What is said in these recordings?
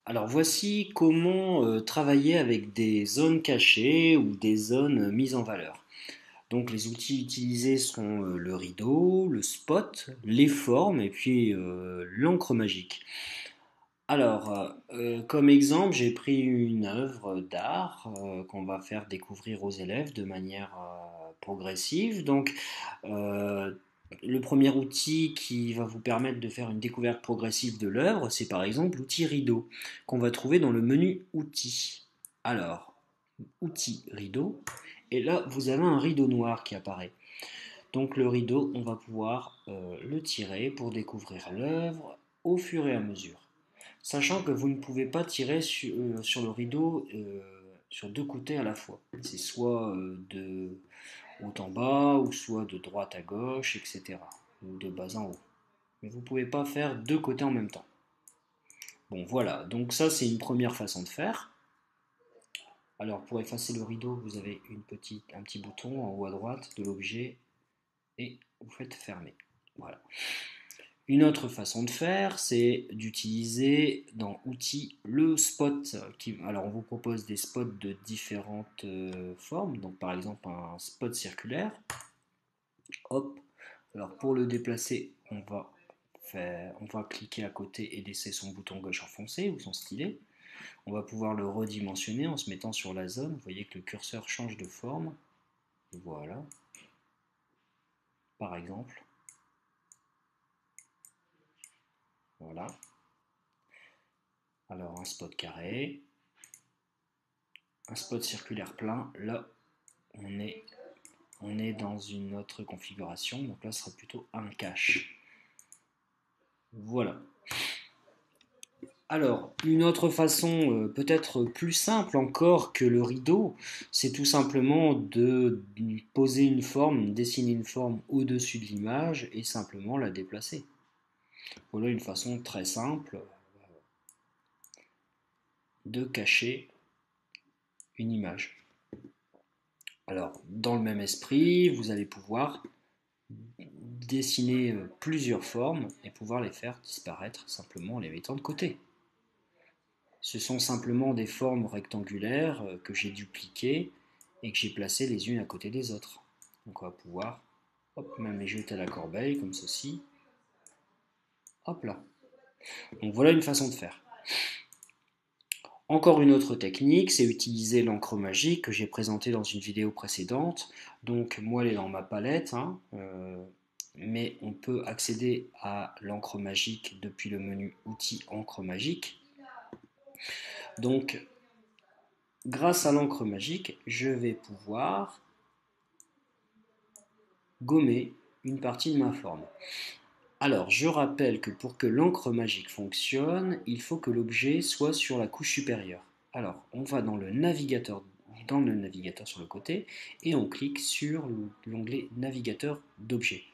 Alors voici comment travailler avec des zones cachées ou des zones mises en valeur. Donc les outils utilisés sont le rideau, le spot, les formes et puis l'encre magique. Alors, comme exemple, j'ai pris une œuvre d'art qu'on va faire découvrir aux élèves de manière progressive. Donc, euh, le premier outil qui va vous permettre de faire une découverte progressive de l'œuvre, c'est par exemple l'outil rideau qu'on va trouver dans le menu outils. Alors, outil rideau, et là vous avez un rideau noir qui apparaît. Donc le rideau, on va pouvoir le tirer pour découvrir l'œuvre au fur et à mesure. Sachant que vous ne pouvez pas tirer sur le rideau sur deux côtés à la fois. C'est soit de haut en bas, ou soit de droite à gauche, etc. Ou de bas en haut. Mais vous ne pouvez pas faire deux côtés en même temps. Bon voilà, donc ça c'est une première façon de faire. Alors pour effacer le rideau, vous avez un petit bouton en haut à droite de l'objet et vous faites fermer. Voilà. Une autre façon de faire, c'est d'utiliser dans Outils le spot. Alors on vous propose des spots de différentes formes. Donc par exemple un spot circulaire. Hop. Alors pour le déplacer, on va cliquer à côté et laisser son bouton gauche enfoncé ou son stylet. On va pouvoir le redimensionner en se mettant sur la zone. Vous voyez que le curseur change de forme. Voilà. Par exemple. Voilà. Alors un spot carré, un spot circulaire plein, là on est, on est dans une autre configuration, donc là ce sera plutôt un cache. Voilà. Alors, une autre façon peut-être plus simple encore que le rideau, c'est tout simplement de poser une forme, dessiner une forme au-dessus de l'image et simplement la déplacer. Voilà une façon très simple de cacher une image. Alors, dans le même esprit, vous allez pouvoir dessiner plusieurs formes et pouvoir les faire disparaître simplement en les mettant de côté. Ce sont simplement des formes rectangulaires que j'ai dupliquées et que j'ai placées les unes à côté des autres. Donc on va pouvoir même les jeter à la corbeille comme ceci. Hop là. Donc voilà une façon de faire. Encore une autre technique, c'est utiliser l'encre magique que j'ai présentée dans une vidéo précédente. Donc moi elle est dans ma palette, mais on peut accéder à l'encre magique depuis le menu outils encre magique. Donc grâce à l'encre magique, je vais pouvoir gommer une partie de ma forme. Alors je rappelle que pour que l'encre magique fonctionne, il faut que l'objet soit sur la couche supérieure. Alors on va dans le navigateur sur le côté et on clique sur l'onglet navigateur d'objets.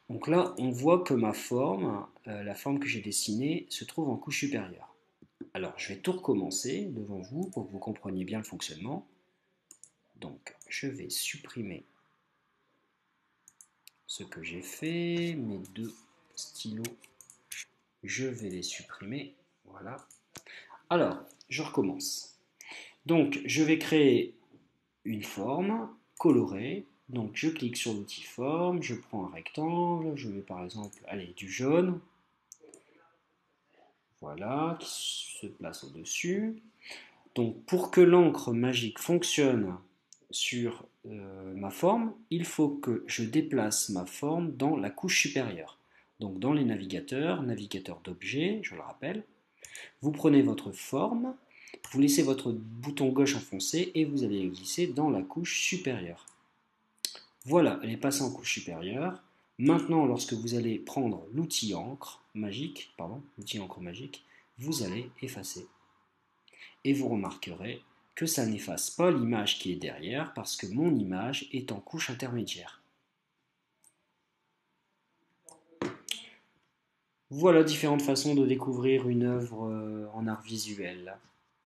Donc là, on voit que ma forme, la forme que j'ai dessinée, se trouve en couche supérieure. Alors, je vais tout recommencer devant vous pour que vous compreniez bien le fonctionnement. Donc, je vais supprimer ce que j'ai fait, mes deux stylos, je vais les supprimer. Voilà. Alors, je recommence. Donc, je vais créer une forme colorée. Donc, je clique sur l'outil forme, je prends un rectangle, je mets par exemple, allez, du jaune. Voilà, qui se place au-dessus. Donc pour que l'encre magique fonctionne sur ma forme, il faut que je déplace ma forme dans la couche supérieure. Donc dans les navigateurs, navigateur d'objets, je le rappelle, vous prenez votre forme, vous laissez votre bouton gauche enfoncé et vous allez glisser dans la couche supérieure. Voilà, elle est passée en couche supérieure. Maintenant, lorsque vous allez prendre l'outil encre magique, vous allez effacer. Et vous remarquerez que ça n'efface pas l'image qui est derrière parce que mon image est en couche intermédiaire. Voilà différentes façons de découvrir une œuvre en art visuel.